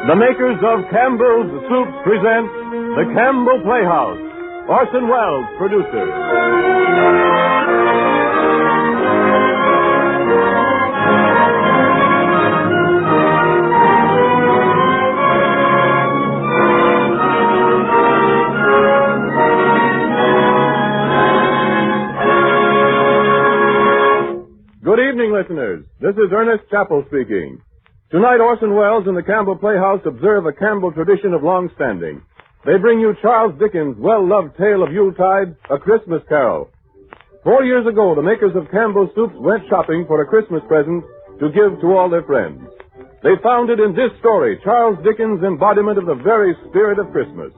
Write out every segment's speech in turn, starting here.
The makers of Campbell's Soup present the Campbell Playhouse. Orson Welles, producer. Good evening, listeners. This is Ernest Chappell speaking. Tonight, Orson Welles and the Campbell Playhouse observe a Campbell tradition of long standing. They bring you Charles Dickens' well-loved tale of Yuletide, A Christmas Carol. 4 years ago, the makers of Campbell's Soups went shopping for a Christmas present to give to all their friends. They found it in this story, Charles Dickens' embodiment of the very spirit of Christmas.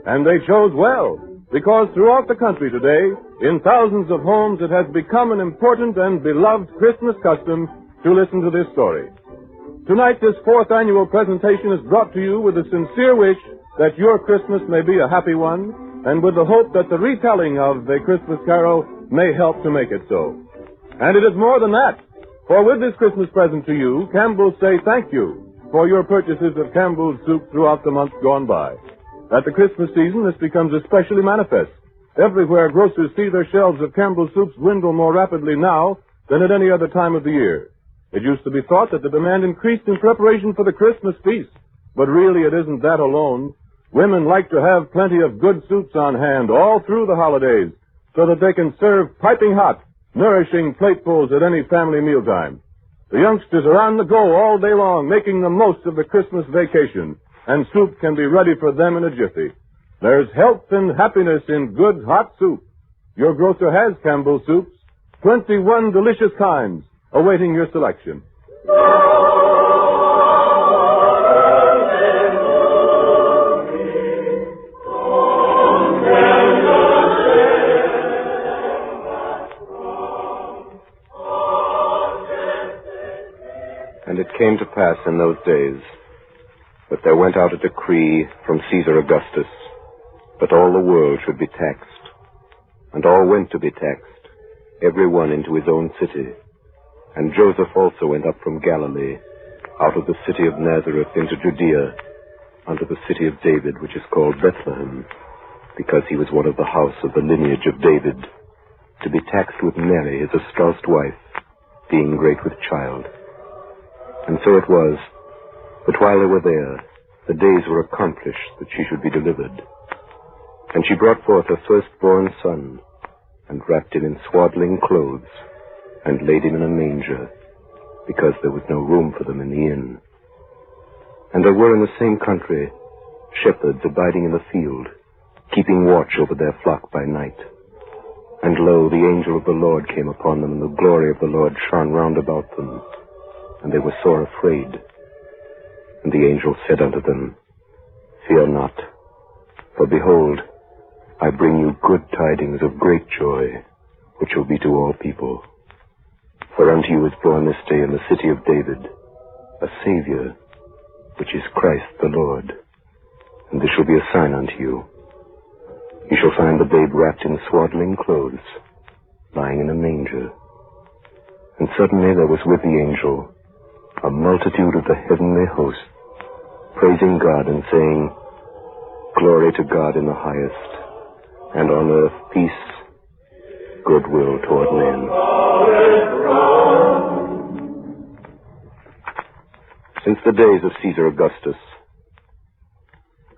And they chose well, because throughout the country today, in thousands of homes, it has become an important and beloved Christmas custom to listen to this story. Tonight, this fourth annual presentation is brought to you with a sincere wish that your Christmas may be a happy one, and with the hope that the retelling of the Christmas Carol may help to make it so. And it is more than that, for with this Christmas present to you, Campbell say thank you for your purchases of Campbell's Soup throughout the months gone by. At the Christmas season, this becomes especially manifest. Everywhere, grocers see their shelves of Campbell's Soups dwindle more rapidly now than at any other time of the year. It used to be thought that the demand increased in preparation for the Christmas feast, but really it isn't that alone. Women like to have plenty of good soups on hand all through the holidays so that they can serve piping hot, nourishing platefuls at any family mealtime. The youngsters are on the go all day long, making the most of the Christmas vacation, and soup can be ready for them in a jiffy. There's health and happiness in good hot soup. Your grocer has Campbell's Soups, 21 delicious kinds, awaiting your selection. And it came to pass in those days that there went out a decree from Caesar Augustus that all the world should be taxed. And all went to be taxed, every one into his own city. And Joseph also went up from Galilee, out of the city of Nazareth into Judea, unto the city of David, which is called Bethlehem, because he was one of the house of the lineage of David, to be taxed with Mary, his espoused wife, being great with child. And so it was, that while they were there, the days were accomplished that she should be delivered. And she brought forth her firstborn son, and wrapped him in swaddling clothes, and laid him in a manger, because there was no room for them in the inn. And there were in the same country shepherds abiding in the field, keeping watch over their flock by night. And lo, the angel of the Lord came upon them, and the glory of the Lord shone round about them, and they were sore afraid. And the angel said unto them, Fear not, for behold, I bring you good tidings of great joy, which will be to all people. For unto you is born this day in the city of David a Savior, which is Christ the Lord. And this shall be a sign unto you. You shall find the babe wrapped in swaddling clothes, lying in a manger. And suddenly there was with the angel a multitude of the heavenly host, praising God and saying, Glory to God in the highest, and on earth peace, goodwill toward men. Since the days of Caesar Augustus,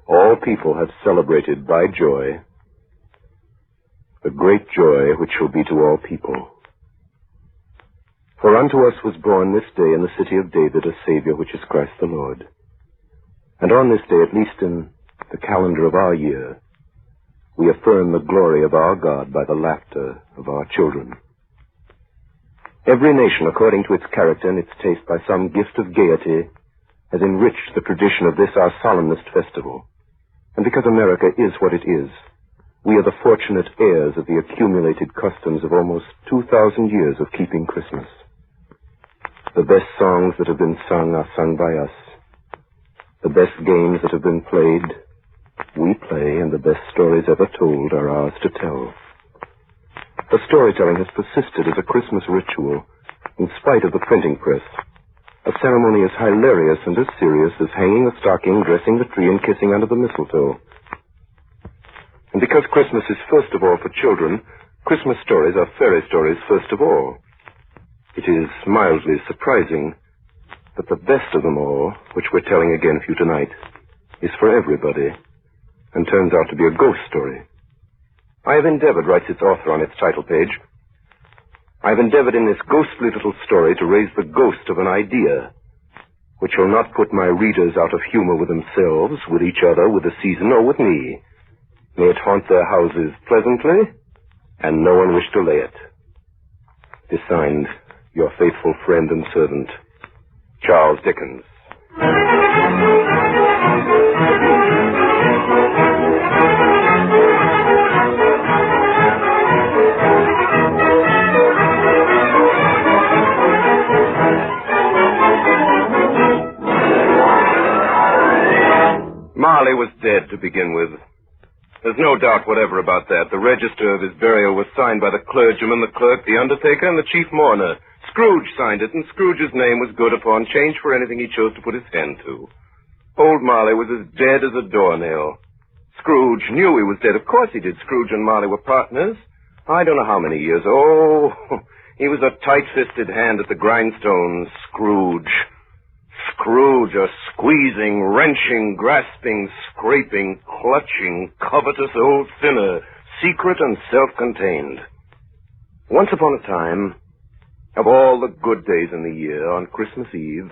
all people have celebrated by joy the great joy which shall be to all people. For unto us was born this day in the city of David a Savior, which is Christ the Lord. And on this day, at least in the calendar of our year, we affirm the glory of our God by the laughter of our children. Every nation, according to its character and its taste, by some gift of gaiety, has enriched the tradition of this our solemnest festival. And because America is what it is, we are the fortunate heirs of the accumulated customs of almost 2,000 years of keeping Christmas. The best songs that have been sung are sung by us. The best games that have been played, we play, and the best stories ever told are ours to tell. The storytelling has persisted as a Christmas ritual in spite of the printing press, A ceremony as hilarious and as serious as hanging a stocking, dressing the tree, and kissing under the mistletoe. And because Christmas is first of all for children, Christmas stories are fairy stories first of all. It is mildly surprising that the best of them all, which we're telling again for you tonight, is for everybody, and turns out to be a ghost story. I have endeavored, writes its author on its title page, I have endeavored in this ghostly little story to raise the ghost of an idea, which will not put my readers out of humor with themselves, with each other, with the season, or with me. May it haunt their houses pleasantly, and no one wish to lay it. It is signed, your faithful friend and servant, Charles Dickens. Marley was dead to begin with. There's no doubt whatever about that. The register of his burial was signed by the clergyman, the clerk, the undertaker, and the chief mourner. Scrooge signed it, and Scrooge's name was good upon change for anything he chose to put his hand to. Old Marley was as dead as a doornail. Scrooge knew he was dead. Of course he did. Scrooge and Marley were partners. I don't know how many years. Oh, he was a tight-fisted hand at the grindstone. Scrooge, a squeezing, wrenching, grasping, scraping, clutching, covetous old sinner, secret and self-contained. Once upon a time, of all the good days in the year, on Christmas Eve,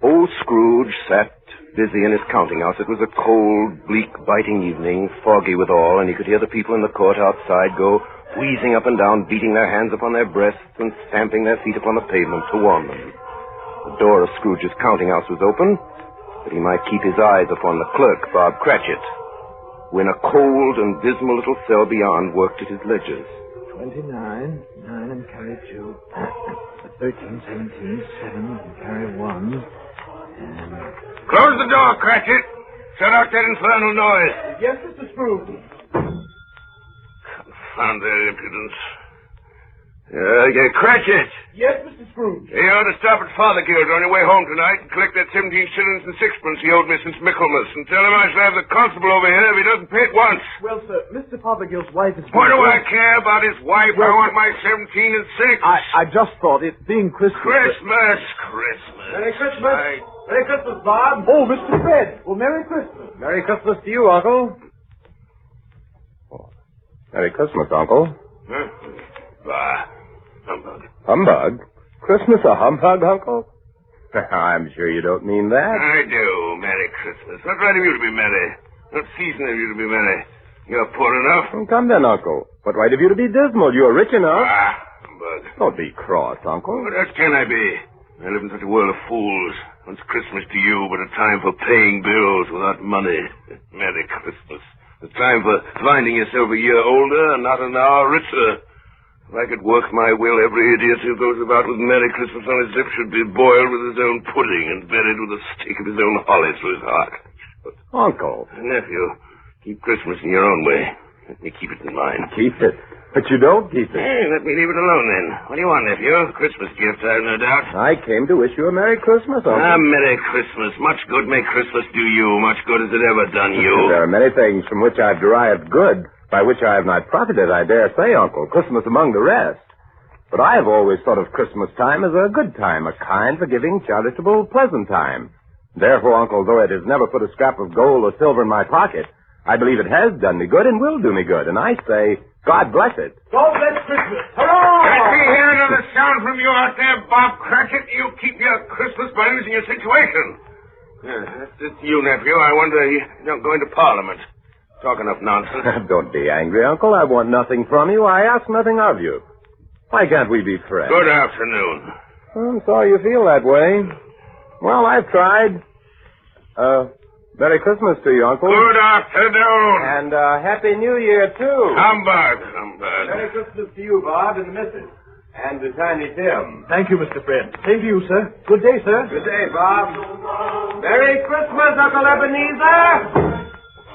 old Scrooge sat busy in his counting house. It was a cold, bleak, biting evening, foggy withal, and he could hear the people in the court outside go wheezing up and down, beating their hands upon their breasts and stamping their feet upon the pavement to warm them. The door of Scrooge's counting house was open, that he might keep his eyes upon the clerk, Bob Cratchit, who in a cold and dismal little cell beyond worked at his ledgers. 29, 9 and carry 2, 13, 17, 7 and carry 1, and... Close the door, Cratchit. Shut out that infernal noise. Yes, Mr. Scrooge. Confound their impudence. Cratchit. Yes, Mr. Scrooge. You ought to stop at Fothergill's on your way home tonight and collect that 17 shillings and sixpence he owed me since Michaelmas, and tell him I shall have the constable over here if he doesn't pay it once. Well, sir, Mr. Fothergill's wife is... What do I care about his wife? Well, I want my 17 and 6. I just thought it being Christmas... Christmas. Merry Christmas. Merry Christmas, Bob. Oh, Mr. Fred. Well, Merry Christmas. Merry Christmas to you, Uncle. Merry Christmas, Uncle. Huh? Bah. Humbug. Humbug? Christmas a humbug, Uncle? I'm sure you don't mean that. I do. Merry Christmas. What right of you to be merry? What season have you to be merry? You're poor enough. Well, come then, Uncle. What right have you to be dismal? You're rich enough. Humbug. Don't be cross, Uncle. What else can I be? I live in such a world of fools. What's Christmas to you but a time for paying bills without money? Merry Christmas. A time for finding yourself a year older and not an hour richer. If I could work my will, every idiot who goes about with Merry Christmas on his lips should be boiled with his own pudding and buried with a stake of his own holly through his heart. But, Uncle. Nephew, keep Christmas in your own way. Let me keep it in mine. Keep it. But you don't keep it. Hey, let me leave it alone then. What do you want, nephew? Christmas gift, I have no doubt. I came to wish you a Merry Christmas, Uncle. Merry Christmas. Much good may Christmas do you. Much good has it ever done you. There are many things from which I've derived good, by which I have not profited, I dare say, Uncle. Christmas among the rest. But I have always thought of Christmas time as a good time, a kind, forgiving, charitable, pleasant time. Therefore, Uncle, though it has never put a scrap of gold or silver in my pocket, I believe it has done me good and will do me good. And I say, God bless it. God bless Christmas. Hurrah! Can't we hear another sound from you out there, Bob Cratchit? You keep your Christmas by losing your situation. It's you, nephew. I wonder you don't go into Parliament. Talk enough nonsense. Don't be angry, Uncle. I want nothing from you. I ask nothing of you. Why can't we be friends? Good afternoon. I'm sorry you feel that way. Well, I've tried. Merry Christmas to you, Uncle. Good afternoon. And Happy New Year, too. Humbug. Merry Christmas to you, Bob, and the missus. And to Tiny Tim. Thank you, Mr. Fred. Same to you, sir. Good day, sir. Good day, Bob. Merry Christmas, Uncle Ebenezer.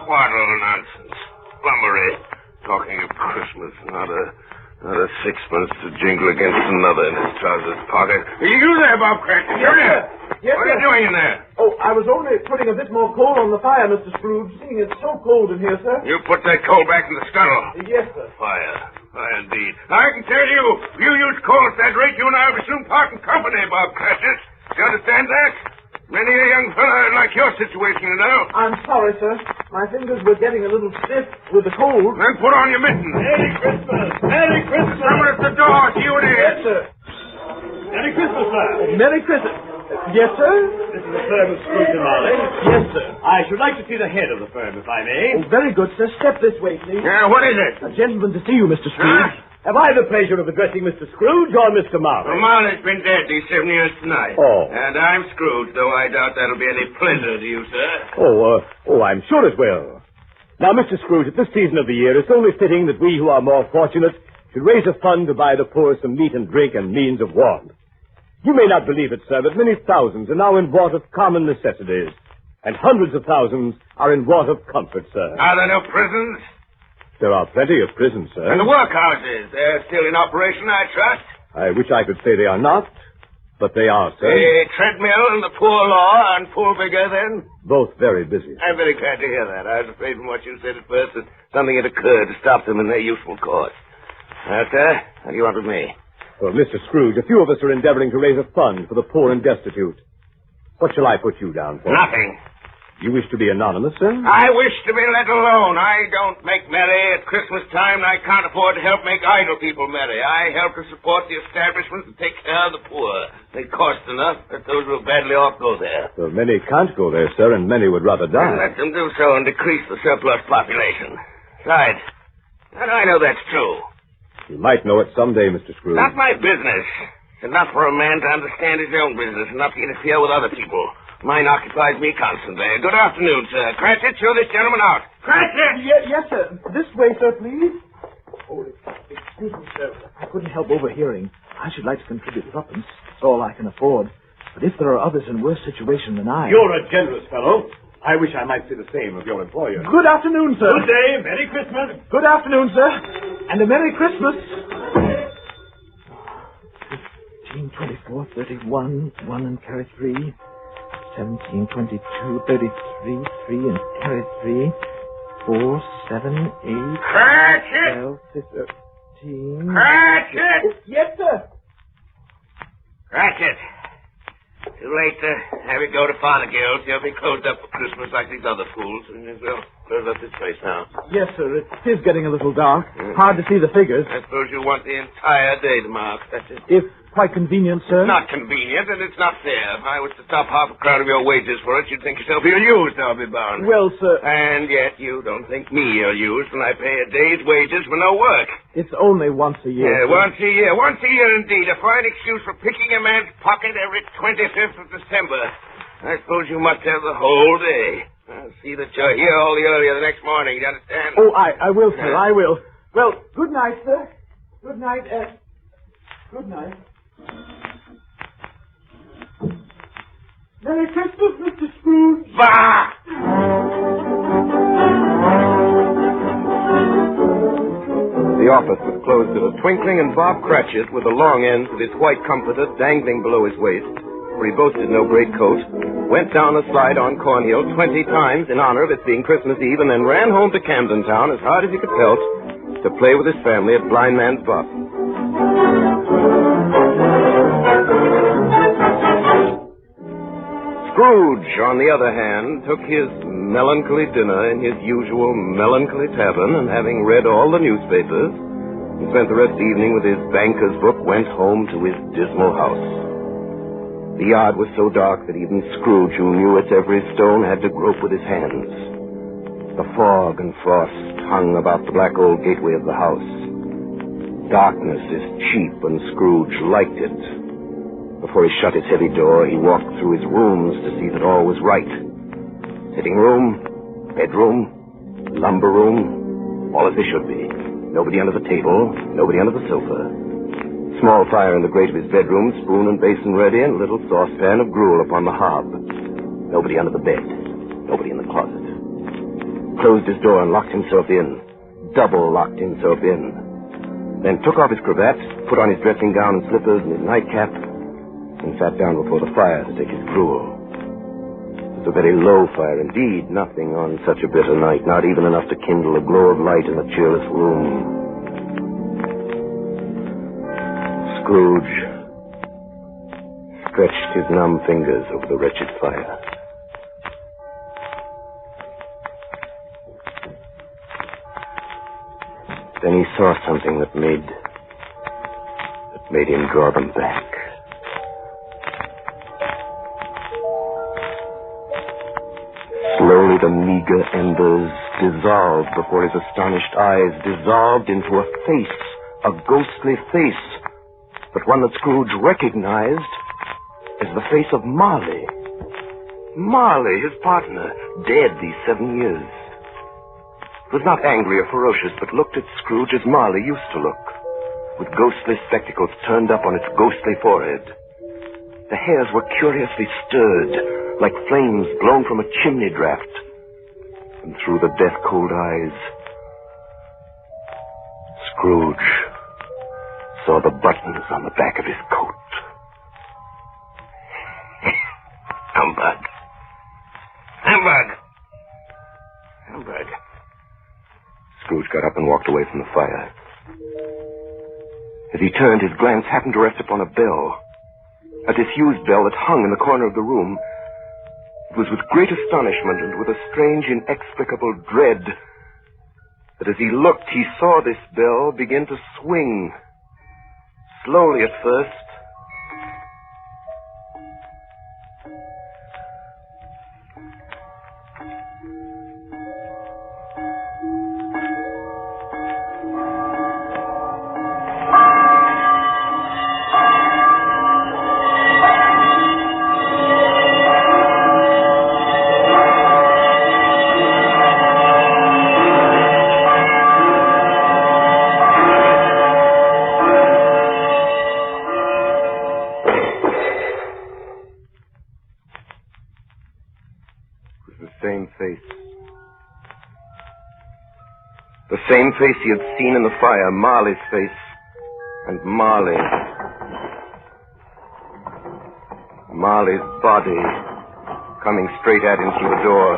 What all nonsense. Flummery. Talking of Christmas. Not a Not a sixpence to jingle against another in his trousers pocket. You there, Bob Cratchit? Yes, sir. Yes, what are you doing in there? Oh, I was only putting a bit more coal on the fire, Mr. Scrooge, seeing it's so cold in here, sir. You put that coal back in the scuttle. Yes, sir. Fire. Fire indeed. I can tell you, if you use coal at that rate, you and I will soon part in company, Bob Cratchit. You understand that? Many a young fellow like your situation, you know. I'm sorry, sir. My fingers were getting a little stiff with the cold. Then put on your mittens. Merry Christmas! Merry Christmas! Someone at the door. See who it is. Yes, sir. Merry Christmas, sir! Merry Christmas. Yes, sir? This is the firm of Scrooge and Marley. Yes, sir. I should like to see the head of the firm, if I may. Oh, very good, sir. Step this way, please. What is it? A gentleman to see you, Mr. Scrooge. Huh? Have I the pleasure of addressing Mr. Scrooge or Mr. Marley? Well, Marley's been dead these 7 years tonight. Oh. And I'm Scrooge, though I doubt that'll be any pleasure to you, sir. I'm sure it will. Now, Mr. Scrooge, at this season of the year, it's only fitting that we who are more fortunate should raise a fund to buy the poor some meat and drink and means of warmth. You may not believe it, sir, but many thousands are now in want of common necessities, and hundreds of thousands are in want of comfort, sir. Are there no prisons? There are plenty of prisons, sir. And the workhouses? They're still in operation, I trust? I wish I could say they are not, but they are, sir. The treadmill and the poor law are in full vigor, then? Both very busy. I'm very glad to hear that. I was afraid from what you said at first that something had occurred to stop them in their useful course. Now, sir, what do you want with me? Well, Mr. Scrooge, a few of us are endeavoring to raise a fund for the poor and destitute. What shall I put you down for? Nothing. You wish to be anonymous, sir? I wish to be let alone. I don't make merry at Christmas time, and I can't afford to help make idle people merry. I help to support the establishment and take care of the poor. They cost enough that those who are badly off go there. Well, many can't go there, sir, and many would rather die. Let them do so and decrease the surplus population. Besides, how do I know that's true? You might know it someday, Mr. Scrooge. Not my business. It's enough for a man to understand his own business and not to interfere with other people. Mine occupies me constantly. Good afternoon, sir. Cratchit, show this gentleman out. Cratchit! Yes, sir. This way, sir, please. Oh, excuse me, sir. I couldn't help overhearing. I should like to contribute tuppence. It's all I can afford. But if there are others in worse situation than I... You're a generous fellow. I wish I might say the same of your employer. Good afternoon, sir. Good day. Merry Christmas. Good afternoon, sir. And a Merry Christmas. 15, 24, 31, 1 and carry 3. 17, 22, 33, 3 and carry 3. 4, 7, 8, Cratchit! 12, 13. Cratchit! Oh, yes, sir. Cratchit. Too late to have you go to Fothergill's. He'll be closed up for Christmas like these other fools. And we'll close up this place now. Yes, sir. It is getting a little dark. Hard to see the figures. I suppose you want the entire day tomorrow. That's it. If quite convenient, sir. Not convenient, and it's not fair. If I was to stop half a crown of your wages for it, you'd think yourself ill-used, I'll be bound. Well, sir. And yet you don't think me ill-used when I pay a day's wages for no work. It's only once a year. Yeah, sir. once a year. Once a year, indeed. A fine excuse for picking a man's pocket every 25th of December. I suppose you must have the whole day. I'll see that you're here all the earlier the next morning. You understand? Oh, I will, sir. I will. Well, good night, sir. Good night, good night. Merry Christmas, Mr. Scrooge. Bah! The office was closed in a twinkling, and Bob Cratchit, with the long ends of his white comforter dangling below his waist, for he boasted no greatcoat, went down the slide on Cornhill 20 times in honor of its being Christmas Eve, and then ran home to Camden Town as hard as he could pelt to play with his family at Blind Man's Buff. Scrooge, on the other hand, took his melancholy dinner in his usual melancholy tavern, and having read all the newspapers, and spent the rest of the evening with his banker's book, went home to his dismal house. The yard was so dark that even Scrooge, who knew its every stone, had to grope with his hands. The fog and frost hung about the black old gateway of the house. Darkness is cheap, and Scrooge liked it. Before he shut his heavy door, he walked through his rooms to see that all was right. Sitting room, bedroom, lumber room, all as they should be. Nobody under the table, nobody under the sofa. Small fire in the grate of his bedroom, spoon and basin ready, and a little saucepan of gruel upon the hob. Nobody under the bed, nobody in the closet. Closed his door and locked himself in. Double locked himself in. then took off his cravat, put on his dressing gown and slippers and his nightcap, and sat down before the fire to take his gruel. It was a very low fire indeed, nothing on such a bitter night, not even enough to kindle a glow of light in the cheerless room. Scrooge stretched his numb fingers over the wretched fire. Then he saw something that made him draw them back. Slowly the meager embers dissolved before his astonished eyes, dissolved into a face, a ghostly face, but one that Scrooge recognized as the face of Marley. Marley, his partner, dead these 7 years. It was not angry or ferocious, but looked at Scrooge as Marley used to look, with ghostly spectacles turned up on its ghostly forehead. The hairs were curiously stirred, like flames blown from a chimney draft. And through the death-cold eyes, Scrooge saw the buttons on the back of his coat. Humbug. Humbug. Humbug. Scrooge got up and walked away from the fire. As he turned, his glance happened to rest upon a bell, a disused bell that hung in the corner of the room. It was with great astonishment and with a strange, inexplicable dread that as he looked, he saw this bell begin to swing. Slowly at first. The same face he had seen in the fire, Marley's face. And Marley's body coming straight at him through the door.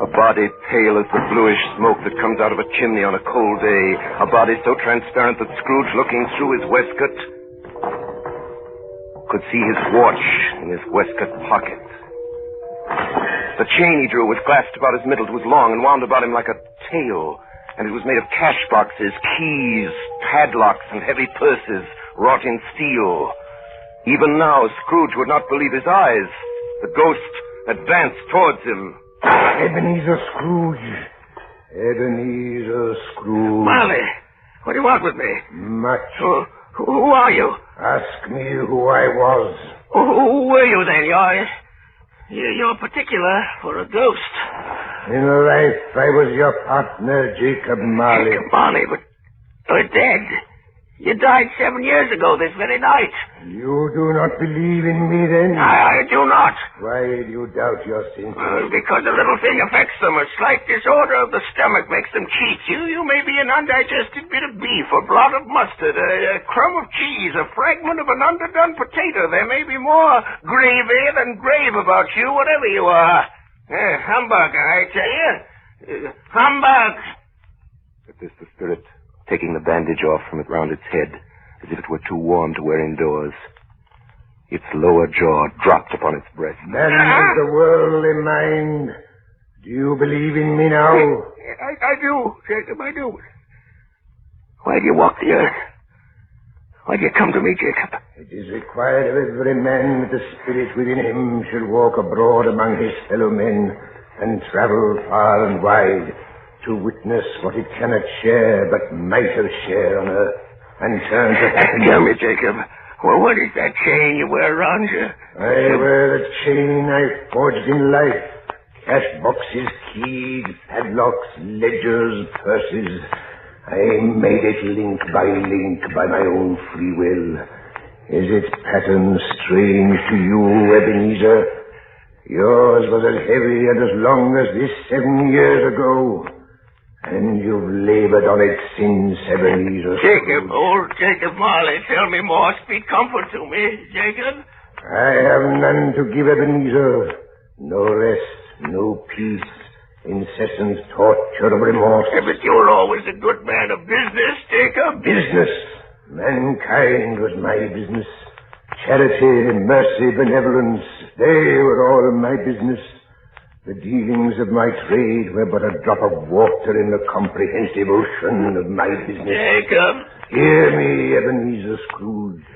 A body pale as the bluish smoke that comes out of a chimney on a cold day. A body so transparent that Scrooge, looking through his waistcoat, could see his watch in his waistcoat pocket. The chain he drew was clasped about his middle. It was long and wound about him like a tail. And it was made of cash boxes, keys, padlocks, and heavy purses wrought in steel. Even now, Scrooge would not believe his eyes. The ghost advanced towards him. Ebenezer Scrooge. Ebenezer Scrooge. Marley, what do you want with me? Much. Who are you? Ask me who I was. Who were you then? You're particular for a ghost. In life, I was your partner, Jacob Marley. Jacob Marley, but you're dead. You died 7 years ago this very night. You do not believe in me, then? I do not. Why do you doubt your senses? Because a little thing affects them. A slight disorder of the stomach makes them cheat. You may be an undigested bit of beef, a blot of mustard, a crumb of cheese, a fragment of an underdone potato. There may be more gravy than grave about you, whatever you are. Humbug, I tell you. Humbug. At this, the spirit, taking the bandage off from it round its head, as if it were too warm to wear indoors, its lower jaw dropped upon its breast. Man of the worldly mind, do you believe in me now? I do, Jacob, I do. Why do you walk the earth? Why do you come to me, Jacob? It is required of every man that the spirit within him should walk abroad among his fellow men and travel far and wide to witness what it cannot share but might have shared on earth and turn to happiness. Tell me, Jacob, well, what is that chain you wear around you? I wear the chain I forged in life. Cash boxes, keys, padlocks, ledgers, purses. I made it link by my own free will. Is its pattern strange to you, Ebenezer? Yours was as heavy and as long as this 7 years ago. And you've labored on it since, Ebenezer. Jacob, old Jacob Marley, tell me more. Speak comfort to me, Jacob. I have none to give, Ebenezer. No rest, no peace, incessant torture of remorse. But you were always a good man of business, Jacob. Business. Mankind was my business. Charity, mercy, benevolence, they were all my business. The dealings of my trade were but a drop of water in the comprehensive ocean of my business. Jacob. Hear me, Ebenezer Scrooge.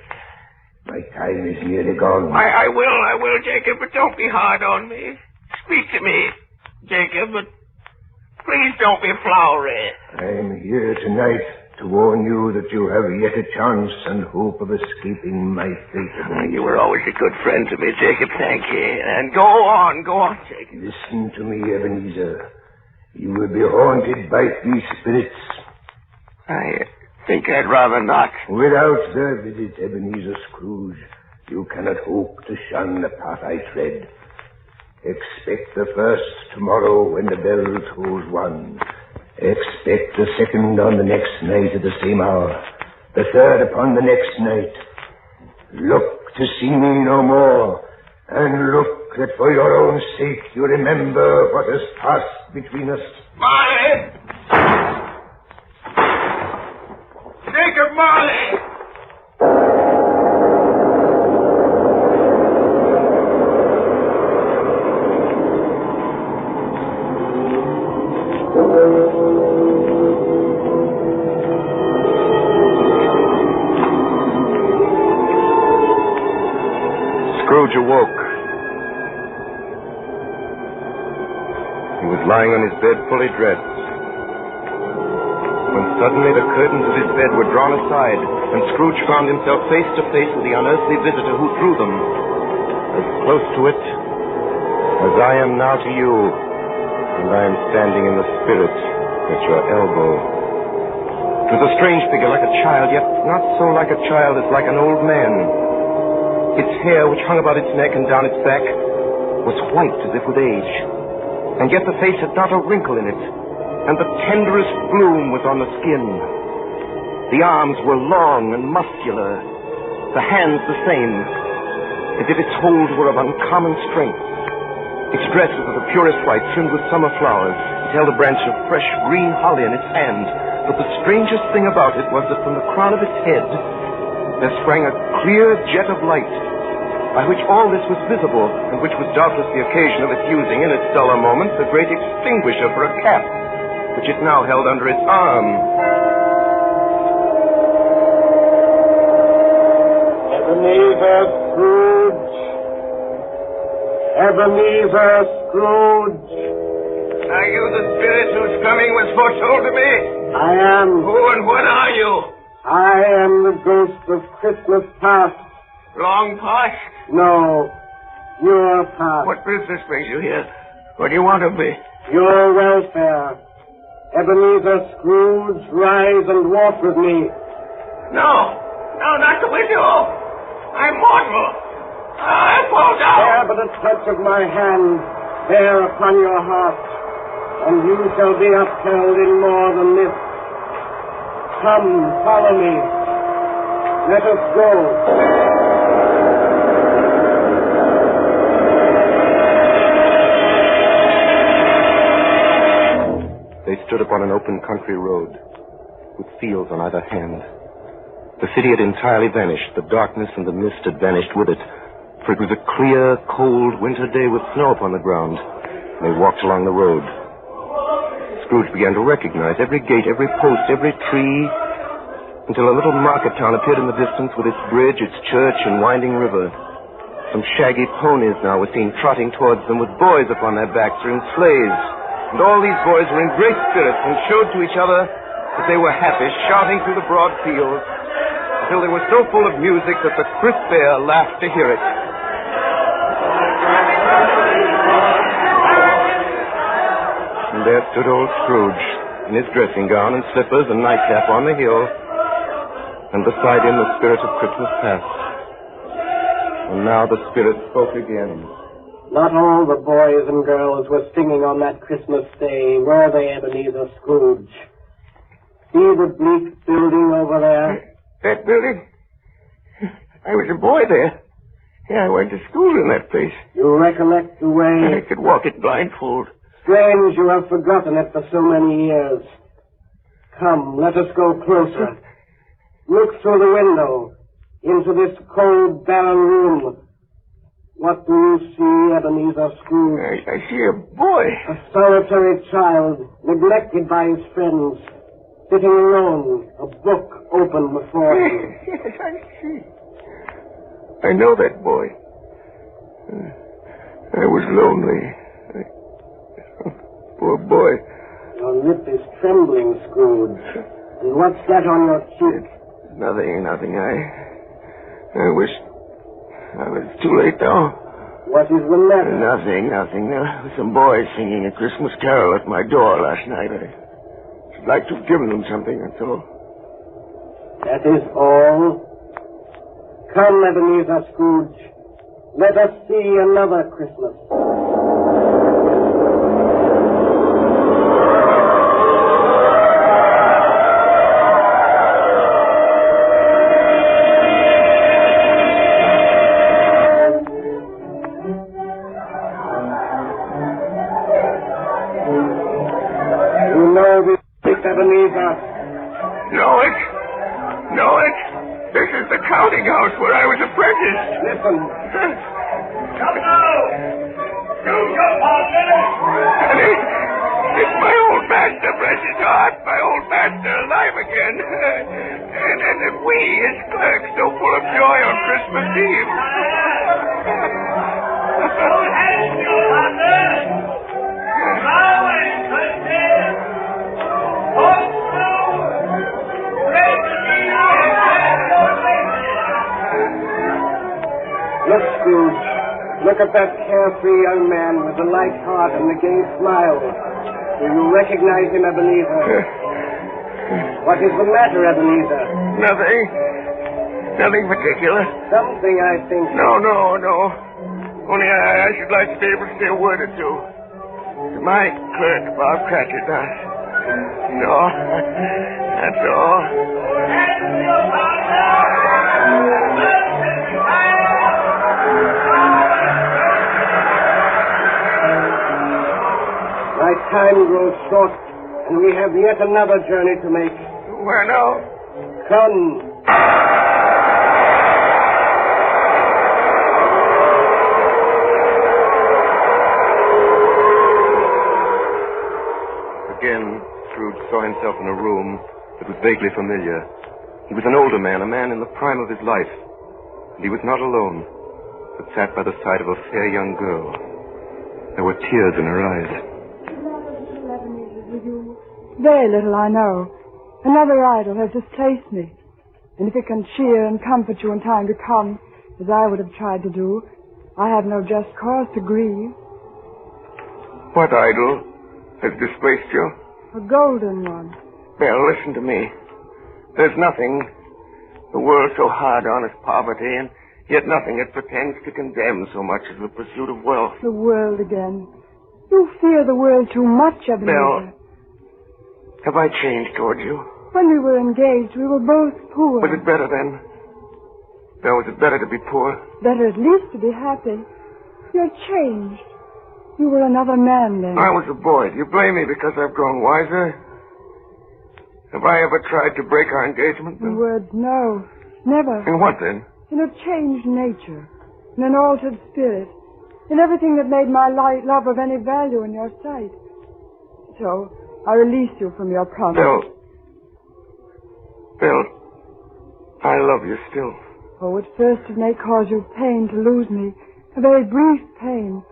My time is nearly gone. I will, Jacob, but don't be hard on me. Speak to me, Jacob, but please don't be flowery. I'm here tonight to warn you that you have yet a chance and hope of escaping my fate. You were always a good friend to me, Jacob, thank you. And go on, Jacob. Listen to me, Ebenezer. You will be haunted by these spirits. I think I'd rather not. Without their visit, Ebenezer Scrooge, you cannot hope to shun the path I tread. Expect the first tomorrow when the bell tolls 1. Expect the second on the next night at the same hour. The third upon the next night. Look to see me no more. And look that for your own sake you remember what has passed between us. Marley! Jacob Marley! Scrooge awoke. He was lying on his bed fully dressed, when suddenly the curtains of his bed were drawn aside, and Scrooge found himself face to face with the unearthly visitor who threw them, as close to it as I am now to you, and I am standing in the spirit at your elbow. It was a strange figure, like a child, yet not so like a child as like an old man. Its hair, which hung about its neck and down its back, was white as if with age. And yet the face had not a wrinkle in it, and the tenderest bloom was on the skin. The arms were long and muscular, the hands the same, as if its hold were of uncommon strength. Its dress was of the purest white, trimmed with summer flowers. It held a branch of fresh green holly in its hand. But the strangest thing about it was that from the crown of its head there sprang a clear jet of light, by which all this was visible, and which was doubtless the occasion of its using in its duller moments a great extinguisher for a cap, which it now held under its arm. Ebenezer Scrooge. Ebenezer Scrooge. Are you the spirit whose coming was foretold to me? I am. Who and what are you? I am the ghost of Christmas past. Long past? No, your past. What business brings you here? What do you want of me? Your welfare. Ebenezer Scrooge, rise and walk with me. No, not with you. I'm mortal. I fall down. Bear but a touch of my hand, bear upon your heart, and you shall be upheld in more than this. Come, follow me. Let us go. They stood upon an open country road, with fields on either hand. The city had entirely vanished. The darkness and the mist had vanished with it, for it was a clear, cold winter day with snow upon the ground. They walked along the road. Scrooge began to recognize every gate, every post, every tree, until a little market town appeared in the distance with its bridge, its church, and winding river. Some shaggy ponies now were seen trotting towards them with boys upon their backs or in sleighs. And all these boys were in great spirits and showed to each other that they were happy, shouting through the broad fields until they were so full of music that the crisp air laughed to hear it. And there stood old Scrooge, in his dressing gown and slippers and nightcap on the hill, and beside him the spirit of Christmas past. And now the spirit spoke again. Not all the boys and girls were singing on that Christmas day, were they, Ebenezer Scrooge? See the bleak building over there? That building? I was a boy there. Yeah, I went to school in that place. You recollect the way? I could walk it blindfold. Strange you have forgotten it for so many years. Come, let us go closer. Look through the window into this cold, barren room. What do you see, Ebenezer Scrooge? I see a boy. A solitary child, neglected by his friends, sitting alone, a book open before him. Yes, I see. I know that boy. I was lonely. Poor boy. Your lip is trembling, Scrooge. And what's that on your cheek? Nothing. I wish I was too late now. What is the matter? Nothing. There were some boys singing a Christmas carol at my door last night. I'd like to have given them something, that's all. That is all? Come, Ebenezer Scrooge. Let us see another Christmas. Ebenezer. Know it? This is the counting house where I was apprenticed. Listen. Come now! Do your part, Daddy! It's my old master, precious heart. My old master alive again. And we, his clerks, so full of joy on Christmas Eve. Thank you, Father. Now and Christmas. Look, Scrooge. Look at that carefree young man with the light heart and the gay smile. Do you recognize him, Ebenezer? What is the matter, Ebenezer? Nothing particular. Something, I think. No. Only I should like to be able to say a word or two. To my clerk, Bob Cratchit. No, that's all. My time grows short, and we have yet another journey to make. Where now? Come. Again, Scrooge saw himself in a room that was vaguely familiar. He was an older man, a man in the prime of his life. And he was not alone, but sat by the side of a fair young girl. There were tears in her eyes. Very little, I know. Another idol has displaced me. And if it can cheer and comfort you in time to come, as I would have tried to do, I have no just cause to grieve. What idol has displaced you? A golden one. Well, listen to me. There's nothing the world so hard on as poverty, and yet nothing it pretends to condemn so much as the pursuit of wealth. The world again. You fear the world too much, Ebenezer. Belle, have I changed toward you? When we were engaged, we were both poor. Was it better then? Belle, was it better to be poor? Better at least to be happy. You're changed. You were another man then. I was a boy. Do you blame me because I've grown wiser? Have I ever tried to break our engagement? In words, no. Never. In what then? In a changed nature. In an altered spirit. In everything that made my love of any value in your sight. So, I release you from your promise. Belle, I love you still. Oh, at first it may cause you pain to lose me. A very brief pain.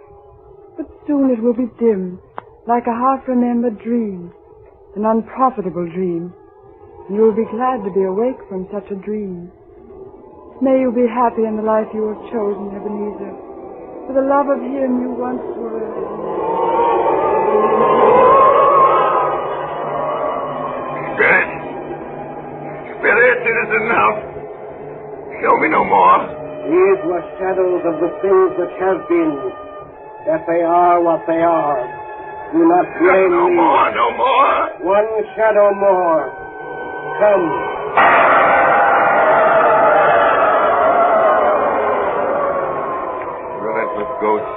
But soon it will be dim, like a half-remembered dream. An unprofitable dream. And you will be glad to be awake from such a dream. May you be happy in the life you have chosen, Ebenezer. For the love of him you once were. Spirit, it is enough. Show me no more. These were shadows of the things that have been. that they are what they are. Do not blame No me. no more. One shadow more. Come. The relentless ghost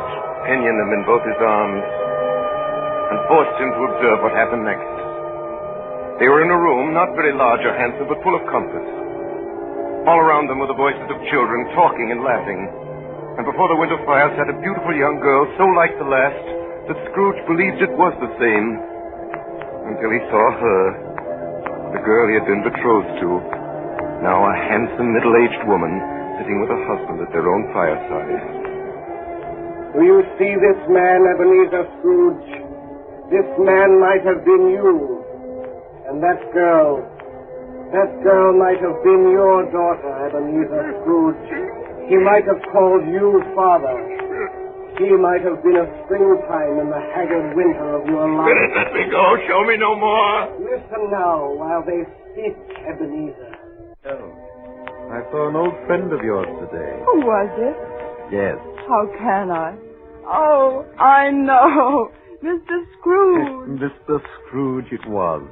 pinioned him in both his arms and forced him to observe what happened next. They were in a room, not very large or handsome, but full of comfort. All around them were the voices of children talking and laughing. And before the window fire sat a beautiful young girl, so like the last that Scrooge believed it was the same, until he saw her, the girl he had been betrothed to, now a handsome middle-aged woman sitting with her husband at their own fireside. Do you see this man, Ebenezer Scrooge? This man might have been you. And that girl might have been your daughter, Ebenezer Scrooge. He might have called you father. He might have been a springtime in the haggard winter of your life. Spirit, let me go. Show me no more. Listen now while they speak, Ebenezer. Oh, I saw an old friend of yours today. Who was it? Yes. How can I? Oh, I know. Mr. Scrooge. Mr. Scrooge it was.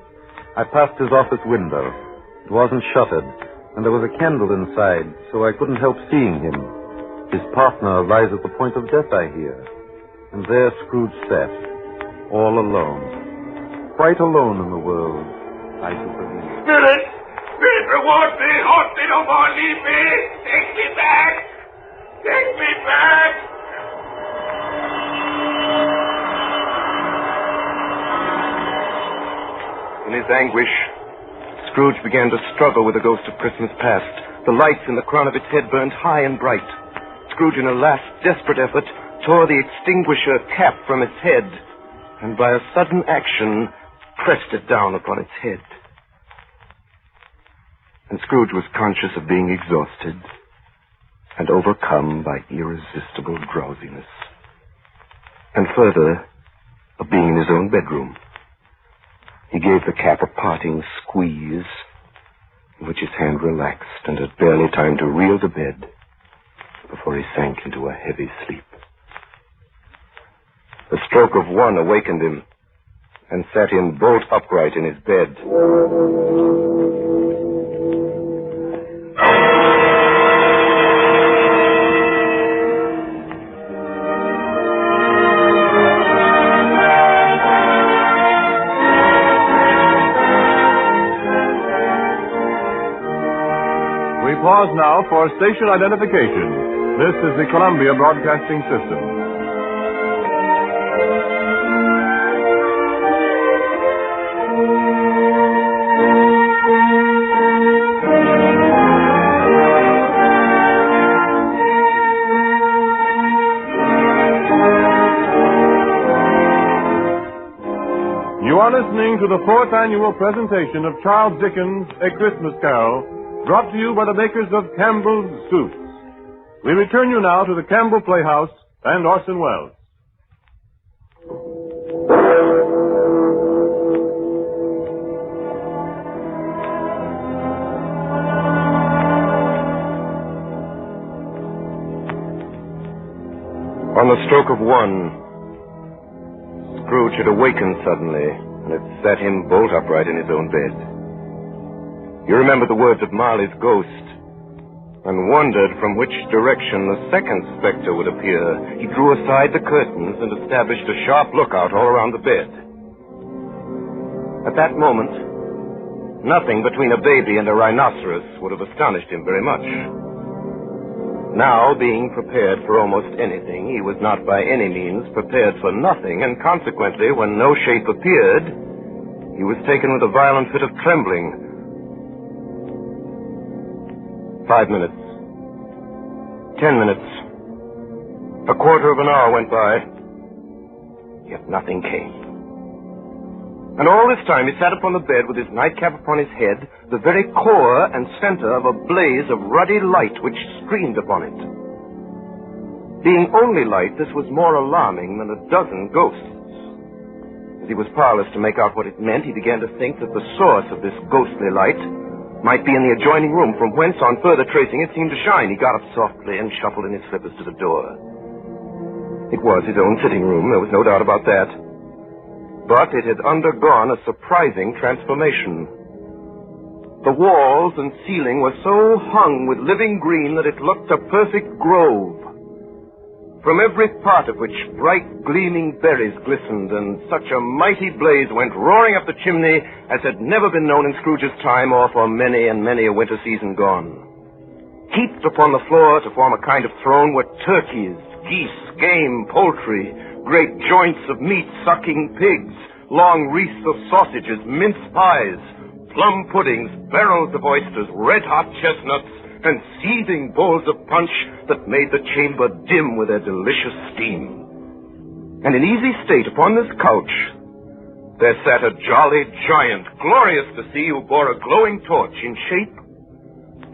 I passed his office window. It wasn't shuttered, and there was a candle inside, so I couldn't help seeing him. His partner lies at the point of death, I hear. And there Scrooge sat, all alone. Quite alone in the world, I do believe. Spirit! Spirit, reward me! Haunt me no more! Leave me! Take me back! Take me back! In his anguish, Scrooge began to struggle with the ghost of Christmas past. The lights in the crown of its head burned high and bright. Scrooge, in a last desperate effort, tore the extinguisher cap from its head, and by a sudden action, pressed it down upon its head. And Scrooge was conscious of being exhausted and overcome by irresistible drowsiness. And further, of being in his own bedroom. He gave the cap a parting squeeze, in which his hand relaxed and had barely time to reel the bed before he sank into a heavy sleep. The stroke of one awakened him and sat him bolt upright in his bed. We pause now for station identification. This is the Columbia Broadcasting System. You are listening to the 4th annual presentation of Charles Dickens' A Christmas Carol, brought to you by the makers of Campbell's Soup. We return you now to the Campbell Playhouse and Orson Welles. On the stroke of one, Scrooge had awakened suddenly, and had sat him bolt upright in his own bed. He remembered the words of Marley's ghost, and wondered from which direction the second specter would appear. He drew aside the curtains and established a sharp lookout all around the bed. At that moment, nothing between a baby and a rhinoceros would have astonished him very much. Now, being prepared for almost anything, he was not by any means prepared for nothing, and consequently, when no shape appeared, he was taken with a violent fit of trembling. 5 minutes. 10 minutes. A quarter of an hour went by. Yet nothing came. And all this time he sat upon the bed with his nightcap upon his head, the very core and center of a blaze of ruddy light which streamed upon it. Being only light, this was more alarming than a dozen ghosts. As he was powerless to make out what it meant, he began to think that the source of this ghostly light might be in the adjoining room, from whence, on further tracing, it seemed to shine. He got up softly and shuffled in his slippers to the door. It was his own sitting room, there was no doubt about that. But it had undergone a surprising transformation. The walls and ceiling were so hung with living green that it looked a perfect grove, from every part of which bright gleaming berries glistened, and such a mighty blaze went roaring up the chimney as had never been known in Scrooge's time or for many and many a winter season gone. Heaped upon the floor to form a kind of throne were turkeys, geese, game, poultry, great joints of meat, sucking pigs, long wreaths of sausages, mince pies, plum puddings, barrels of oysters, red-hot chestnuts, and seething bowls of punch that made the chamber dim with their delicious steam. And in easy state upon this couch, there sat a jolly giant, glorious to see, who bore a glowing torch in shape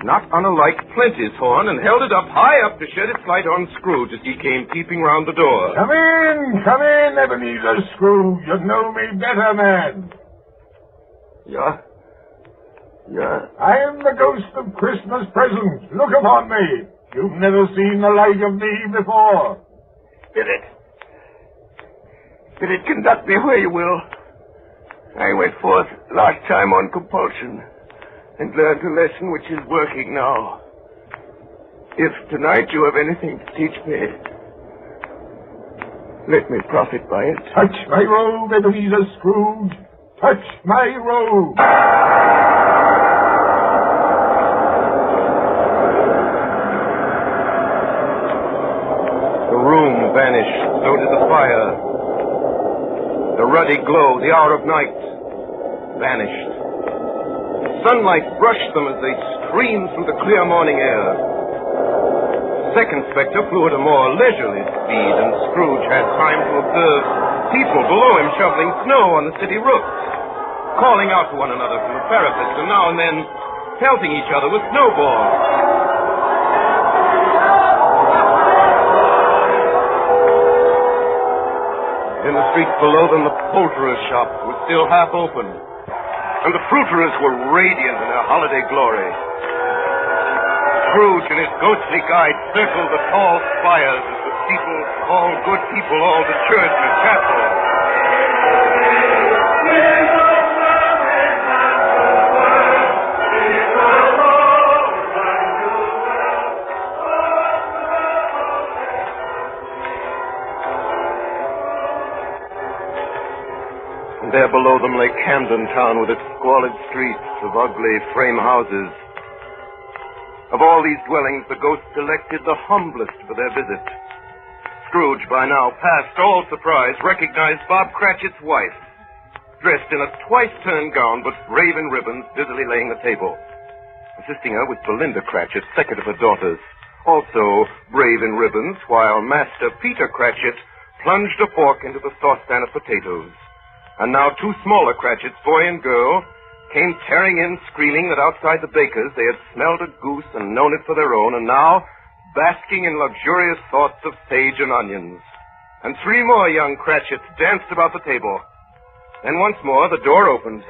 not unlike Plenty's horn, and held it up high up to shed its light on Scrooge as he came peeping round the door. Come in, Ebenezer Scrooge. You know me better, man. Yeah. I am the ghost of Christmas present. Look upon me. You've never seen the like of me before. Spirit, conduct me where you will. I went forth last time on compulsion and learned a lesson which is working now. If tonight you have anything to teach me, let me profit by it. Touch my robe, Ebenezer Scrooge. Touch my robe. The room vanished, so did the fire. The ruddy glow, the hour of night, vanished. Sunlight brushed them as they streamed through the clear morning air. Second spectre flew at a more leisurely speed, and Scrooge had time to observe people below him shoveling snow on the city roofs, calling out to one another from the parapets, and now and then pelting each other with snowballs. In the streets below them, the poulterers' shops were still half open, and the fruiterers were radiant in their holiday glory. Scrooge and his ghostly guide circled the tall spires as the people, all good people, all to church and chapel. And there below them lay Camden Town with its squalid streets of ugly frame houses. Of all these dwellings, the ghost selected the humblest for their visit. Scrooge, by now past all surprise, recognized Bob Cratchit's wife, dressed in a twice-turned gown but brave in ribbons, busily laying the table. Assisting her was Belinda Cratchit, second of her daughters, also brave in ribbons, while Master Peter Cratchit plunged a fork into the saucepan of potatoes. And now two smaller Cratchits, boy and girl, came tearing in, screaming that outside the baker's they had smelled a goose and known it for their own, and now basking in luxurious thoughts of sage and onions. And three more young Cratchits danced about the table. Then once more the door opened.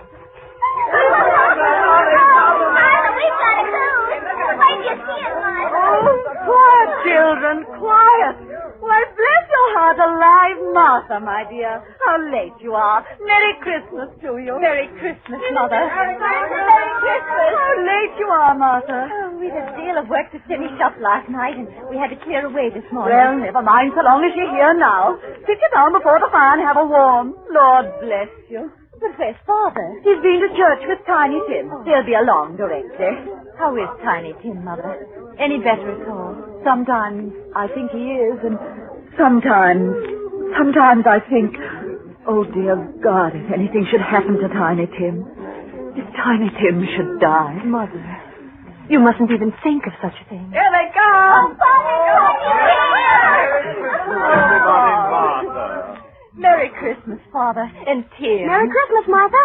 Quiet, children, quiet. Why, bless your heart alive, Martha, my dear. How late you are. Merry Christmas to you. Merry Christmas, Mother. Merry Christmas. How late you are, Martha. Oh, we had a deal of work to finish up last night, and we had to clear away this morning. Well, never mind, so long as you're here now. Sit you down before the fire and have a warm. Lord bless you. But where's Father? He's been to church with Tiny Tim. He'll be along directly. How is Tiny Tim, Mother? Any better at all? Sometimes I think he is, and sometimes I think, oh, dear God, if anything should happen to Tiny Tim. If Tiny Tim should die. Mother, you mustn't even think of such a thing. Here they come! Merry Christmas, Father, and Tim. Merry Christmas, Martha.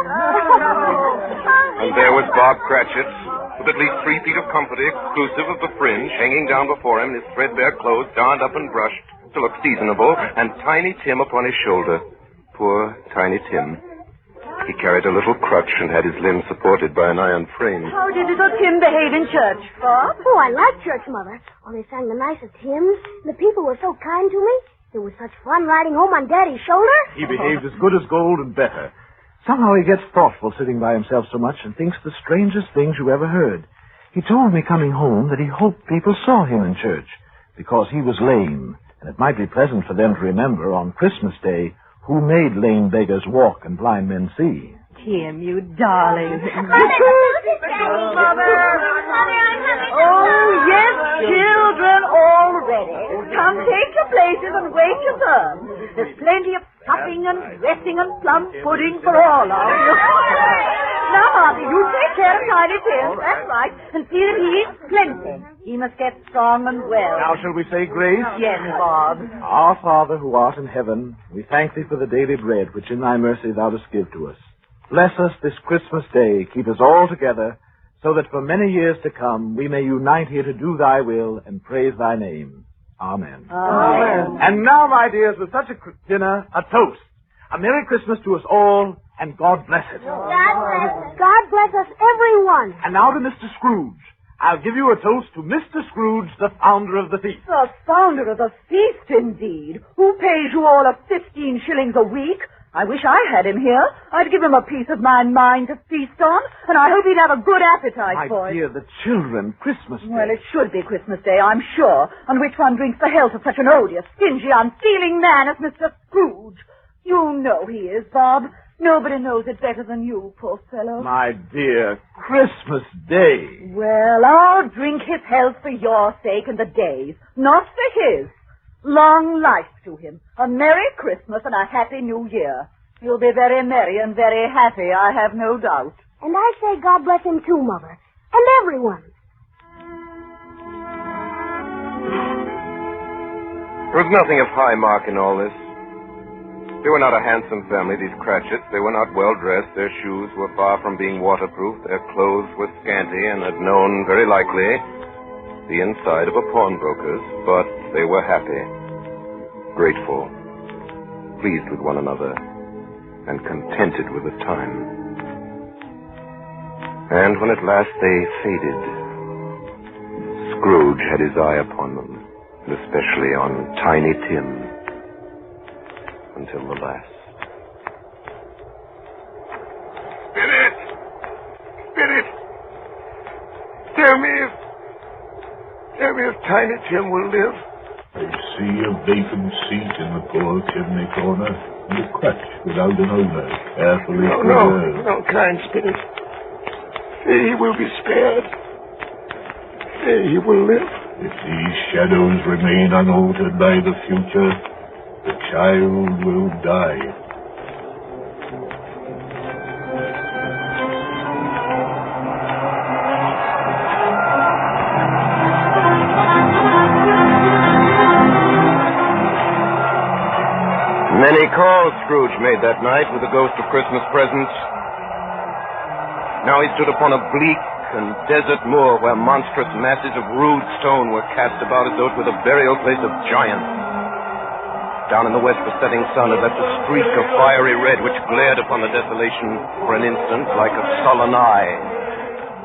And there was Bob Cratchit, with at least 3 feet of comforter, exclusive of the fringe, hanging down before him, his threadbare clothes darned up and brushed to look seasonable, and Tiny Tim upon his shoulder. Poor Tiny Tim. He carried a little crutch and had his limbs supported by an iron frame. How did little Tim behave in church, Bob? Oh, I like church, Mother. Oh, they sang the nicest hymns. The people were so kind to me. It was such fun riding home on Daddy's shoulder. He behaved as good as gold and better. Somehow he gets thoughtful sitting by himself so much and thinks the strangest things you ever heard. He told me coming home that he hoped people saw him in church because he was lame, and it might be pleasant for them to remember on Christmas Day who made lame beggars walk and blind men see. Tim, you darling. Mother! Oh, yes, children, all ready. Come, take your places and wait your turn. There's plenty of stuffing and dressing and plum pudding for all of you. Now, Martha, you take care of Tiny Tim, that's right, and see that he eats plenty. He must get strong and well. Now shall we say grace? Yes, Bob. Our Father who art in heaven, we thank thee for the daily bread which in thy mercy thou dost give to us. Bless us this Christmas day, keep us all together, so that for many years to come we may unite here to do thy will and praise thy name. Amen. Amen. And now, my dears, with such a dinner, a toast. A Merry Christmas to us all, and God bless it. God bless us, everyone. And now to Mr. Scrooge. I'll give you a toast to Mr. Scrooge, the founder of the feast. The founder of the feast, indeed. Who pays you all 15 shillings a week? I wish I had him here. I'd give him a piece of my mind to feast on, and I hope he'd have a good appetite for it. My dear, the children, Christmas Day. Well, it should be Christmas Day, I'm sure, on which one drinks the health of such an odious, stingy, unfeeling man as Mr. Scrooge. You know he is, Bob. Nobody knows it better than you, poor fellow. My dear, Christmas Day. Well, I'll drink his health for your sake and the day's, not for his. Long life to him. A Merry Christmas and a Happy New Year. You'll be very merry and very happy, I have no doubt. And I say God bless him too, Mother. And everyone. There was nothing of high mark in all this. They were not a handsome family, these Cratchits. They were not well-dressed. Their shoes were far from being waterproof. Their clothes were scanty and had known, very likely, the inside of a pawnbroker's, but they were happy, grateful, pleased with one another, and contented with the time. And when at last they faded, Scrooge had his eye upon them, and especially on Tiny Tim, until the last. Spirit! Spirit! Tell me if Tiny Tim will live. I see a vacant seat in the poor chimney corner, and a crutch without an owner, carefully preserved. No, kind Spirit. Say he will be spared. Say he will live. If these shadows remain unaltered by the future, the child will die. Many calls Scrooge made that night with the ghost of Christmas presents. Now he stood upon a bleak and desert moor where monstrous masses of rude stone were cast about as though it were the burial place of giants. Down in the west, the setting sun had left a streak of fiery red which glared upon the desolation for an instant like a sullen eye,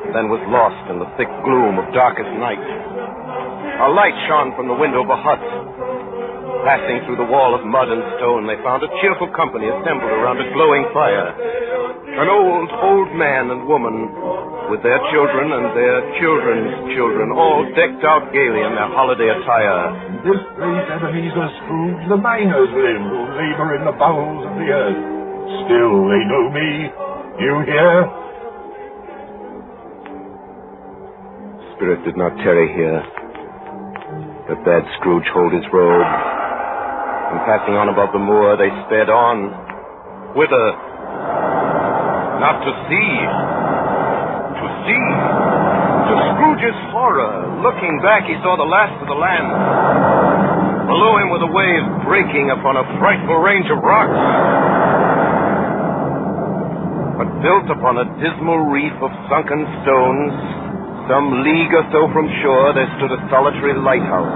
and then was lost in the thick gloom of darkest night. A light shone from the window of a hut. Passing through the wall of mud and stone, they found a cheerful company assembled around a glowing fire. An old man and woman, with their children and their children's children, all decked out gaily in their holiday attire. In this great Ebenezer Scrooge, the miners live who labor in the bowels of the earth. Still they know me. You hear? Spirit did not tarry here, but bade Scrooge hold his robe. And passing on above the moor, they sped on. Whither? Not to see. To see. To Scrooge's horror. Looking back, he saw the last of the land. Below him were the waves breaking upon a frightful range of rocks. But built upon a dismal reef of sunken stones, some league or so from shore, there stood a solitary lighthouse.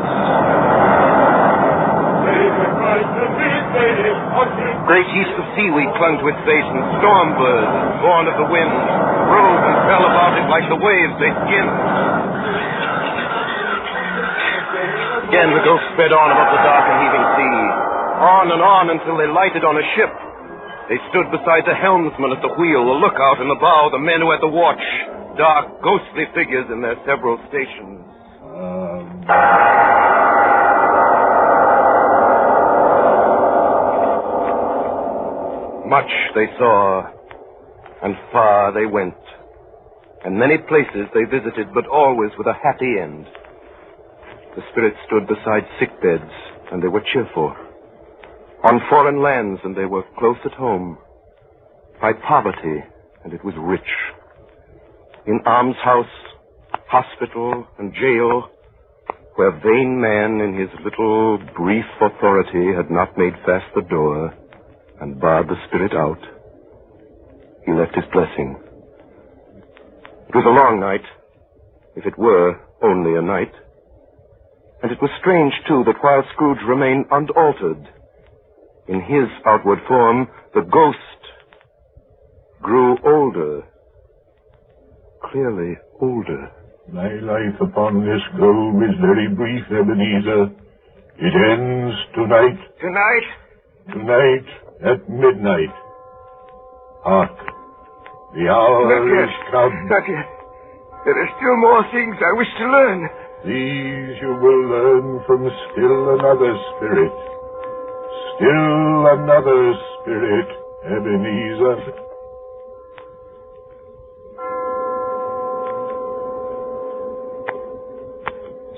Great heaps of seaweed clung to its base, and storm birds, born of the wind, rose and fell about it like the waves they skimmed. Again the ghost sped on above the dark and heaving sea. On and on until they lighted on a ship. They stood beside the helmsman at the wheel, the lookout in the bow, the men who had the watch. Dark, ghostly figures in their several stations. Much they saw, and far they went. And many places they visited, but always with a happy end. The spirits stood beside sick beds, and they were cheerful. On foreign lands, and they were close at home. By poverty, and it was rich. In almshouse, hospital, and jail, where vain man in his little brief authority had not made fast the door and barred the spirit out, he left his blessing. It was a long night, if it were only a night. And it was strange, too, that while Scrooge remained unaltered, in his outward form, the ghost grew older, clearly older. My life upon this globe is very brief, Ebenezer. It ends tonight. Tonight? Tonight at midnight. Hark. The hour is come. Not yet. There are still more things I wish to learn. These you will learn from still another spirit. Still another spirit, Ebenezer.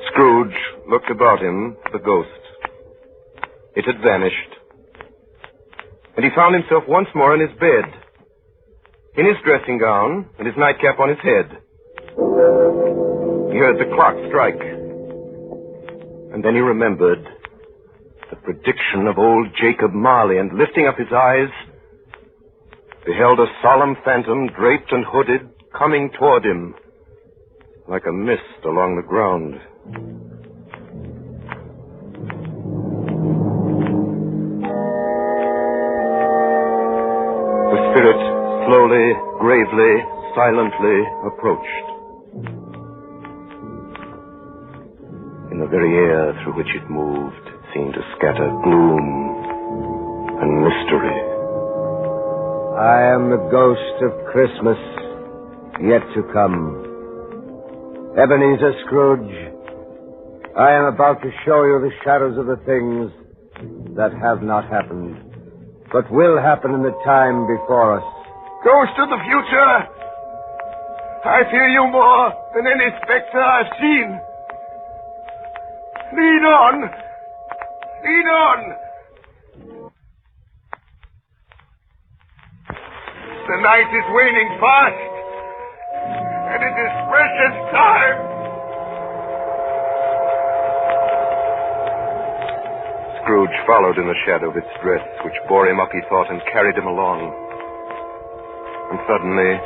Scrooge looked about him, the ghost. It had vanished. And he found himself once more in his bed, in his dressing gown and his nightcap on his head. He heard the clock strike. And then he remembered the prediction of old Jacob Marley, and lifting up his eyes, beheld a solemn phantom, draped and hooded, coming toward him like a mist along the ground. The spirit slowly, gravely, silently approached. In the very air through which it moved seemed to scatter gloom and mystery. I am the ghost of Christmas yet to come. Ebenezer Scrooge, I am about to show you the shadows of the things that have not happened, but will happen in the time before us. Ghost of the future! I fear you more than any specter I've seen. Lead on! Lead on! The night is waning fast, and it is precious time. Scrooge followed in the shadow of its dress, which bore him up, he thought, and carried him along. And suddenly,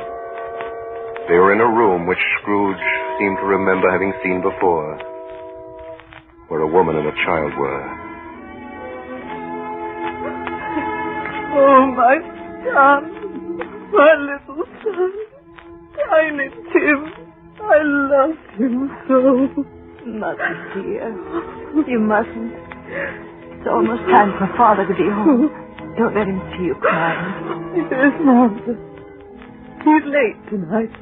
they were in a room which Scrooge seemed to remember having seen before, where a woman and a child were. Oh, my son, my little son, tiny Tim, I loved him so. Mother, dear, you mustn't. It's almost time for Father to be home. Don't let him see you crying. Yes, Mother. He's late tonight.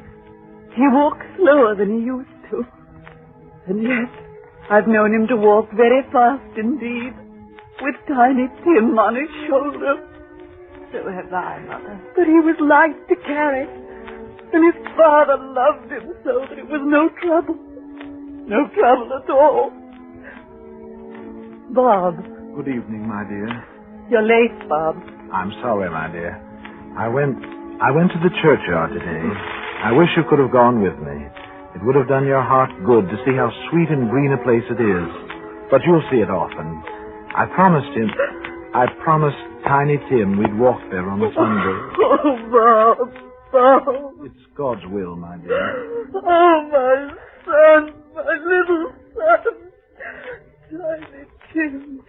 He walks slower than he used to. And yet, I've known him to walk very fast indeed, with tiny Tim on his shoulder. So have I, Mother. But he was light to carry, and his father loved him so that it was no trouble. No trouble at all. Bob. Good evening, my dear. You're late, Bob. I'm sorry, my dear. I went to the churchyard today. I wish you could have gone with me. It would have done your heart good to see how sweet and green a place it is. But you'll see it often. I promised Tiny Tim we'd walk there on a Sunday. Oh, Bob. It's God's will, my dear. Oh, my son, my little son. Tiny Tim.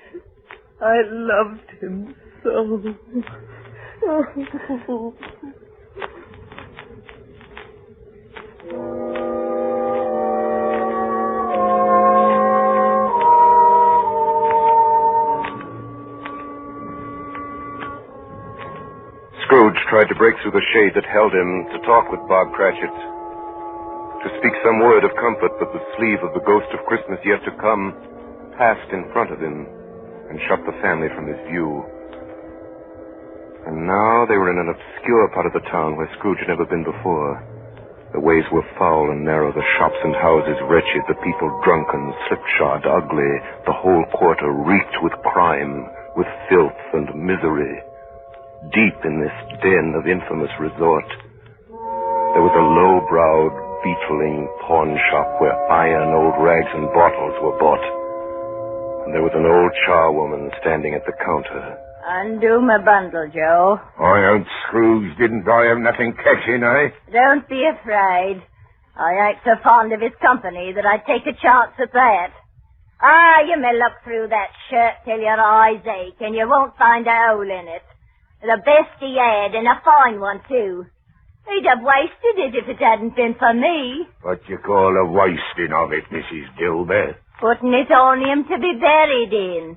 I loved him so. Oh. tried to break through the shade that held him to talk with Bob Cratchit, to speak some word of comfort, but the sleeve of the ghost of Christmas yet to come passed in front of him and shut the family from his view. And now they were in an obscure part of the town where Scrooge had never been before. The ways were foul and narrow, the shops and houses wretched, the people drunken, slipshod, ugly. The whole quarter reeked with crime, with filth and misery. Deep in this den of infamous resort, there was a low-browed, beetling pawn shop where iron, old rags, and bottles were bought. And there was an old charwoman standing at the counter. Undo my bundle, Joe. Old Scrooge didn't I have nothing catching, eh? Don't be afraid. I ain't so fond of his company that I'd take a chance at that. You may look through that shirt till your eyes ache, and you won't find a hole in it. The best he had, and a fine one, too. He'd have wasted it if it hadn't been for me. What you call a wasting of it, Mrs. Gilbert? Putting it on him to be buried in.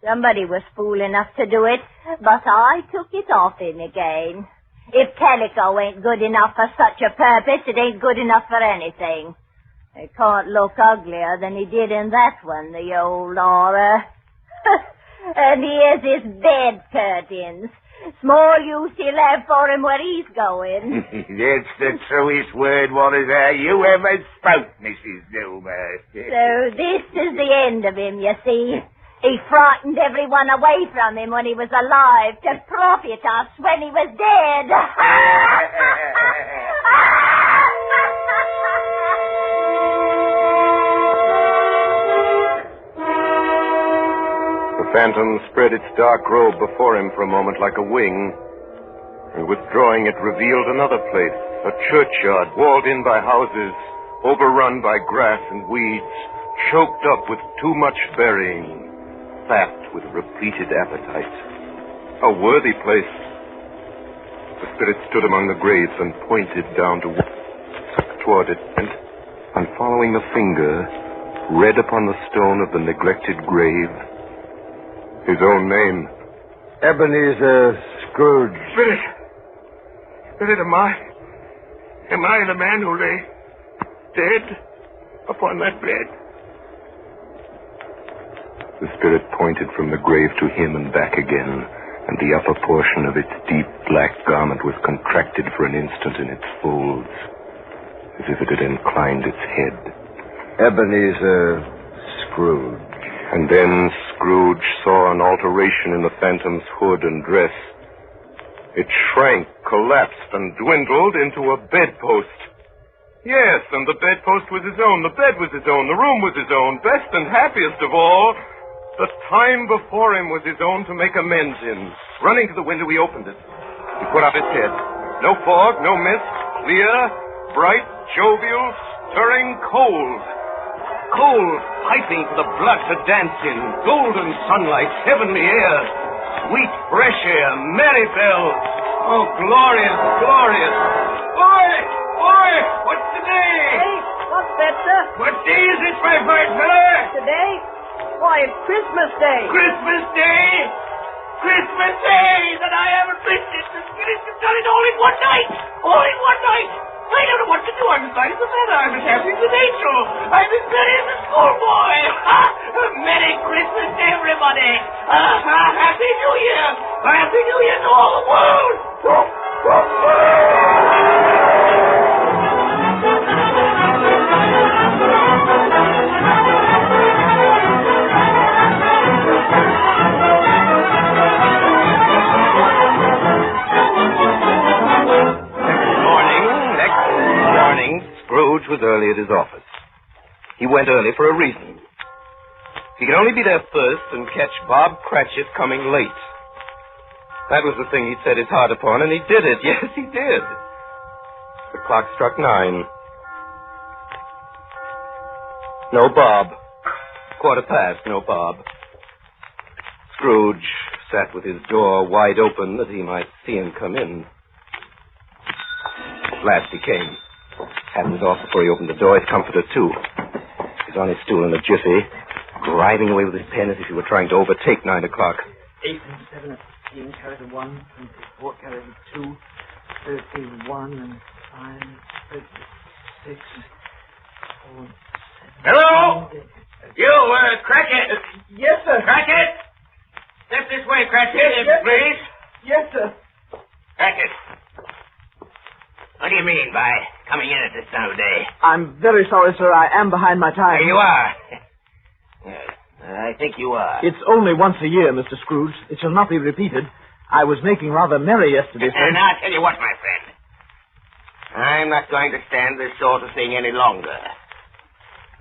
Somebody was fool enough to do it, but I took it off him again. If calico ain't good enough for such a purpose, it ain't good enough for anything. He can't look uglier than he did in that one, the old horror. And here's his bed curtains. Small use he'll have for him where he's going. That's the truest word, Walter, you ever spoke, Mrs. Gilbert. So this is the end of him, you see. He frightened everyone away from him when he was alive to profit us when he was dead. The phantom spread its dark robe before him for a moment like a wing, and withdrawing it revealed another place, a churchyard walled in by houses, overrun by grass and weeds, choked up with too much burying, fat with repleted appetite. A worthy place. The spirit stood among the graves and pointed down toward it, and following the finger, read upon the stone of the neglected grave his own name. Ebenezer Scrooge. Spirit, am I the man who lay dead upon that bed? The spirit pointed from the grave to him and back again, and the upper portion of its deep black garment was contracted for an instant in its folds, as if it had inclined its head. Ebenezer Scrooge. And then Scrooge saw an alteration in the phantom's hood and dress. It shrank, collapsed, and dwindled into a bedpost. Yes, and the bedpost was his own, the bed was his own, the room was his own, best and happiest of all. The time before him was his own to make amends in. Running to the window, he opened it. He put up his head. No fog, no mist, clear, bright, jovial, stirring cold. Cold, piping for the blood to dance in, golden sunlight, heavenly air, sweet, fresh air, merry bells. Oh, glorious, glorious. Boy, what's today? Hey, what's that, sir? What day is it, my fine fella? Today? Why, it's Christmas Day. Christmas Day? Christmas Day that I haven't missed it. It's done it all in one night. All in one night. I don't know what to do. I'm as light as a feather. I'm as happy as an angel. I'm as merry as a schoolboy. Merry Christmas to everybody. Happy New Year. Happy New Year to all the world. Scrooge was early at his office. He went early for a reason. He could only be there first and catch Bob Cratchit coming late. That was the thing he'd set his heart upon, and he did it. Yes, he did. The clock struck 9. No Bob. 1:15, no Bob. Scrooge sat with his door wide open that he might see him come in. At last he came. Hat was off before he opened the door, his comforter, too. He was on his stool in a jiffy, driving away with his pen as if he were trying to overtake 9 o'clock. 8 and 7. 16 carried a 1, 24 carried a 2, 31 and 5, 36, 4, 7. Hello? You, Cratchit. Yes, sir. Cratchit? Step this way, Cratchit, please. Yes, sir. Cratchit. What do you mean by coming in at this time of day? I'm very sorry, sir. I am behind my time. There you are. Yes, I think you are. It's only once a year, Mr. Scrooge. It shall not be repeated. I was making rather merry yesterday, sir. Now, I'll tell you what, my friend. I'm not going to stand this sort of thing any longer.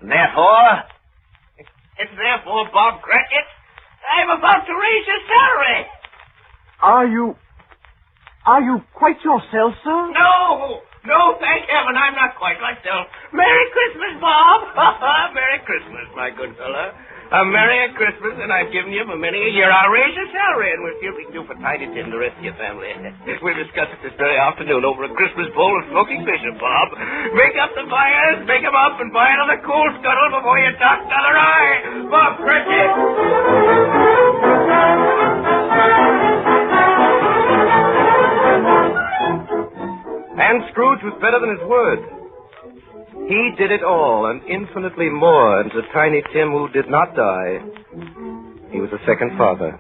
Therefore, Bob Cratchit, I'm about to raise your salary. Are you quite yourself, sir? No, thank heaven, I'm not quite myself. Merry Christmas, Bob. Merry Christmas, my good fellow. A Merry Christmas, and I've given you for many a year. I'll raise your salary, and we'll see what we can do for Tiny Tim and the rest of your family. We'll discuss it this very afternoon over a Christmas bowl of smoking bishop, Bob. Make up the fires, make 'em up, and buy another coal scuttle before you dot another eye. Bob Cratchit. And Scrooge was better than his word. He did it all, and infinitely more, and to Tiny Tim, who did not die, he was a second father.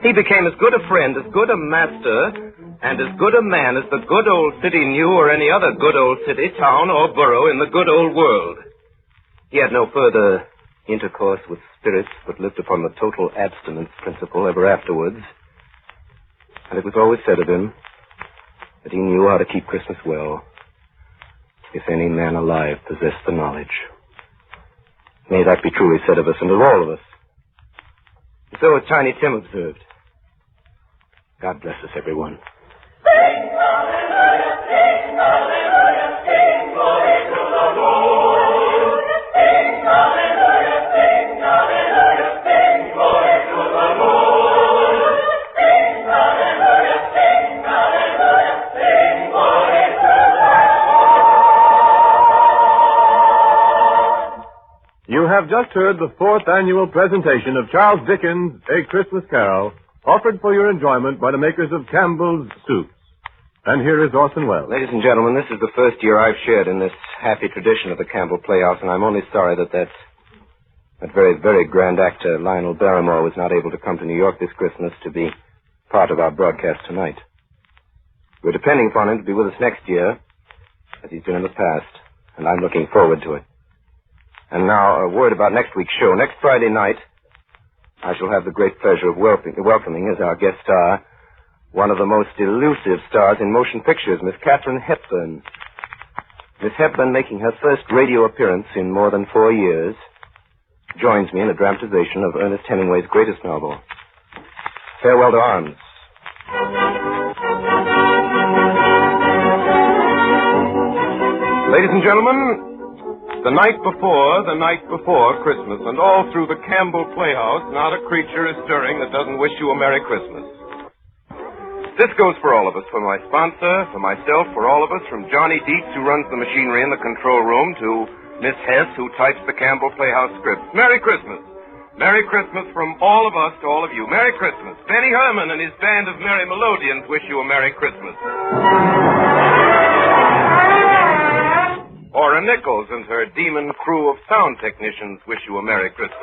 He became as good a friend, as good a master, and as good a man as the good old city knew, or any other good old city, town, or borough in the good old world. He had no further intercourse with spirits, but lived upon the total abstinence principle ever afterwards. And it was always said of him that he knew how to keep Christmas well, if any man alive possessed the knowledge. May that be truly said of us and of all of us. And so as Tiny Tim observed, God bless us, everyone. Sing hallelujah, sing hallelujah, sing glory to the Lord. Sing hallelujah, sing hallelujah, sing glory to the Lord. Sing hallelujah, sing hallelujah, sing glory to the Lord. You have just heard the 4th annual presentation of Charles Dickens' A Christmas Carol, offered for your enjoyment by the makers of Campbell's Soups. And here is Orson Welles. Ladies and gentlemen, this is the first year I've shared in this happy tradition of the Campbell Playhouse, and I'm only sorry that very, very grand actor, Lionel Barrymore, was not able to come to New York this Christmas to be part of our broadcast tonight. We're depending upon him to be with us next year, as he's been in the past, and I'm looking forward to it. And now, a word about next week's show. Next Friday night, I shall have the great pleasure of welcoming as our guest star one of the most elusive stars in motion pictures, Miss Katharine Hepburn. Miss Hepburn, making her first radio appearance in more than 4 years, joins me in a dramatization of Ernest Hemingway's greatest novel, Farewell to Arms. Ladies and gentlemen, the night before Christmas, and all through the Campbell Playhouse, not a creature is stirring that doesn't wish you a Merry Christmas. This goes for all of us, for my sponsor, for myself, for all of us, from Johnny Dietz, who runs the machinery in the control room, to Miss Hess, who types the Campbell Playhouse scripts. Merry Christmas. Merry Christmas from all of us to all of you. Merry Christmas. Benny Herman and his band of merry melodians wish you a Merry Christmas. Ora Nichols and her demon crew of sound technicians wish you a Merry Christmas.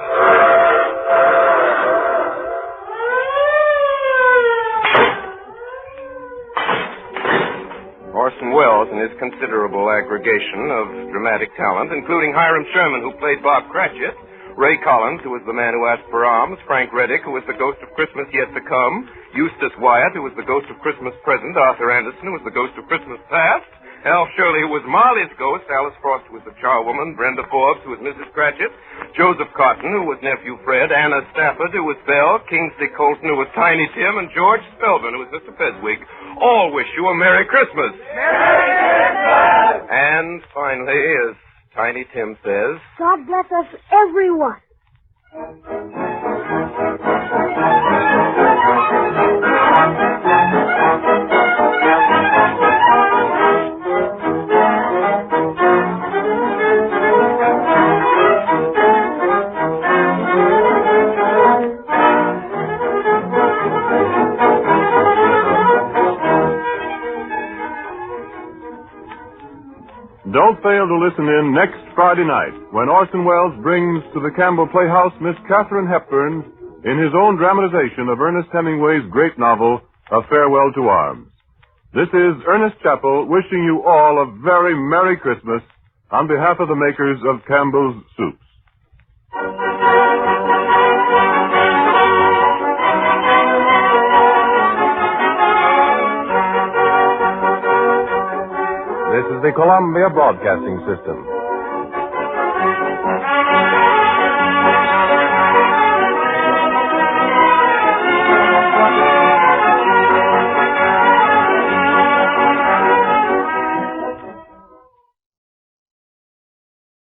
Orson Welles and his considerable aggregation of dramatic talent, including Hiram Sherman, who played Bob Cratchit, Ray Collins, who was the man who asked for alms, Frank Reddick, who was the ghost of Christmas yet to come, Eustace Wyatt, who was the ghost of Christmas present, Arthur Anderson, who was the ghost of Christmas past, Al Shirley, who was Marley's ghost, Alice Frost, who was the charwoman, Brenda Forbes, who was Mrs. Cratchit, Joseph Cotton, who was Nephew Fred, Anna Stafford, who was Belle, Kingsley Colton, who was Tiny Tim, and George Spelman, who was Mr. Feswig. All wish you a Merry Christmas. Merry Christmas! And finally, as Tiny Tim says, God bless us, everyone. Don't fail to listen in next Friday night when Orson Welles brings to the Campbell Playhouse Miss Katharine Hepburn in his own dramatization of Ernest Hemingway's great novel, A Farewell to Arms. This is Ernest Chappell wishing you all a very Merry Christmas on behalf of the makers of Campbell's Soups. This is the Columbia Broadcasting System.